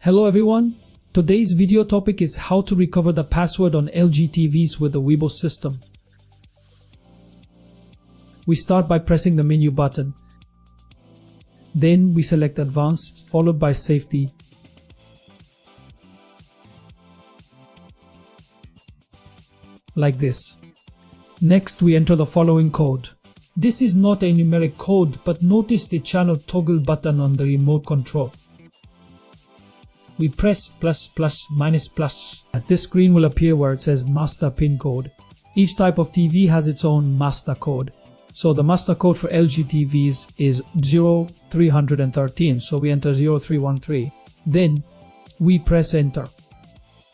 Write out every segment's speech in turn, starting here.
Hello everyone, today's video topic is how to recover the password on LG TVs with the Webos system. We start by pressing the menu button. Then we select Advanced followed by Safety. Like this. Next we enter the following code. This is not a numeric code, but notice the channel toggle button on the remote control. We press ++-+. This screen will appear where it says master pin code. Each type of TV has its own master code. So the master code for LG TVs is 0313. So we enter 0313. Then we press enter.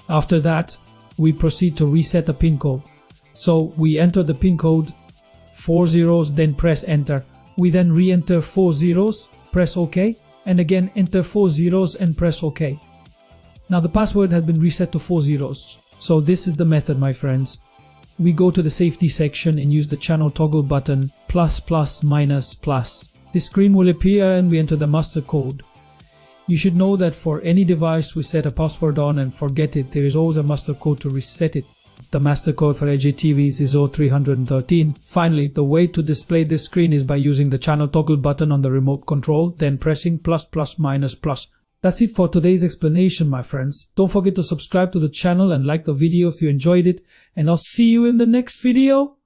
After that, we proceed to reset the pin code. So we enter the pin code 4 zeros, then press enter. We then re-enter 4 zeros, press OK, and again enter 4 zeros and press OK. Now the password has been reset to 4 zeros. So this is the method, my friends. We go to the safety section and use the channel toggle button ++-+. This screen will appear and we enter the master code. You should know that for any device we set a password on and forget it, there is always a master code to reset it. The master code for LG TVs is 0313. Finally, the way to display this screen is by using the channel toggle button on the remote control, then pressing ++-+. That's it for today's explanation, my friends. Don't forget to subscribe to the channel and like the video if you enjoyed it, and I'll see you in the next video.